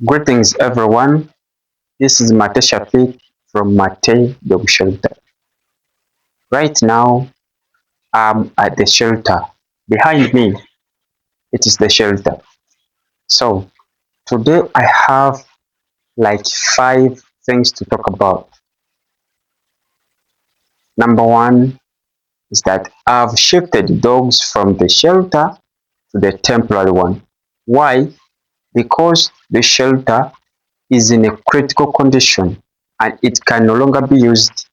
Greetings everyone, this is Mattedogshelter from Mattedogshelter. Right now, I'm at the shelter. Behind me, it is the shelter. So, today I have like 5 things to talk about. Number one is that I've shifted dogs from the shelter to the temporary one. Why? Because the shelter is in a critical condition and it can no longer be used.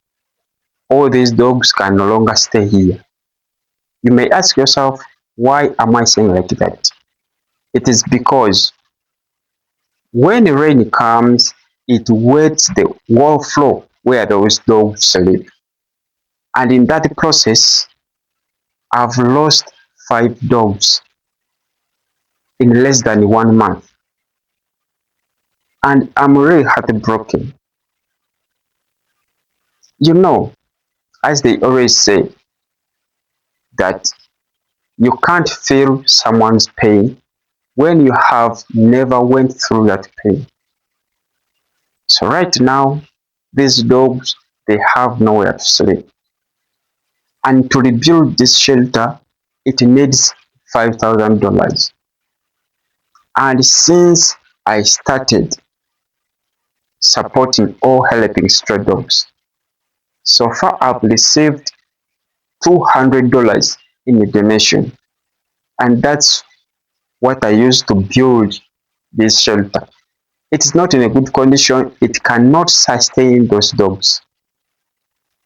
All these dogs can no longer stay here. You may ask yourself, why am I saying like that? It is because when the rain comes, it wets the wall floor where those dogs live. And in that process, I've lost 5 dogs in less than 1 month. And I'm really heartbroken. You know, as they always say, that you can't feel someone's pain when you have never went through that pain. So right now, these dogs, they have nowhere to sleep. And to rebuild this shelter, it needs $5,000. And since I started supporting or helping stray dogs, so far I've received $200 in a donation. And that's what I used to build this shelter. It's not in a good condition, it cannot sustain those dogs.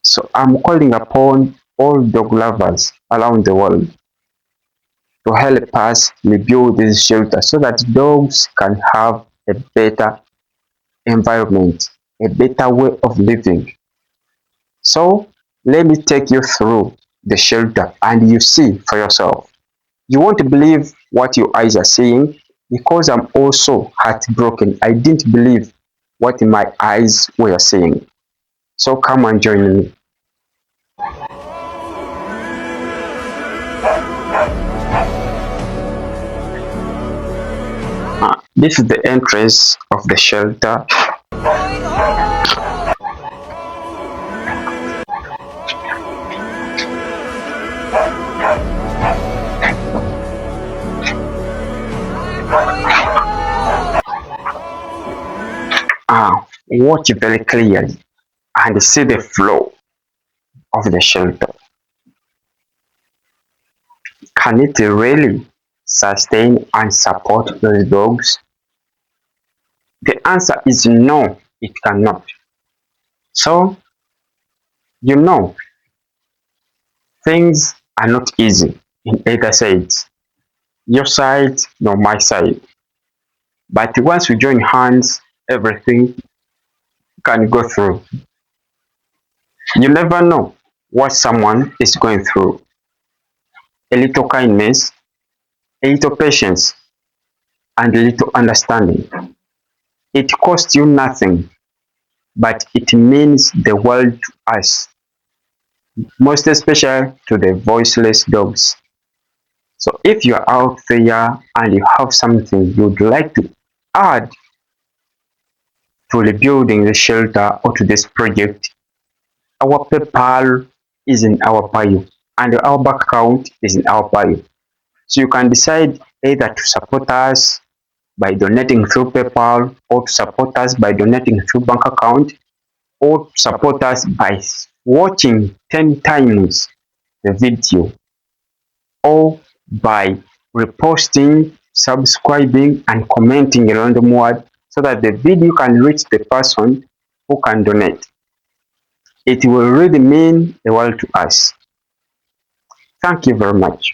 So I'm calling upon all dog lovers around the world to help us rebuild this shelter so that dogs can have a better environment, a better way of living. So let me take you through the shelter and you see for yourself. You won't believe what your eyes are seeing because I'm also heartbroken. I didn't believe what my eyes were seeing. So come and join me. This is the entrance of the shelter. Watch very clearly and see the flow of the shelter. Can it really sustain and support those dogs? The answer is no, it cannot. So, you know, things are not easy in either side, your side nor my side. But once we join hands, everything can go through. You never know what someone is going through. A little kindness, a little patience, and a little understanding. It costs you nothing, but it means the world to us, most especially to the voiceless dogs. So if you're out there and you have something you'd like to add to rebuilding the shelter or to this project, our PayPal is in our bio and our bank account is in our bio. So you can decide either to support us by donating through PayPal or to support us by donating through bank account or support us by watching 10 times the video or by reposting, subscribing, and commenting a random word so that the video can reach the person who can donate. It will really mean the world to us. Thank you very much.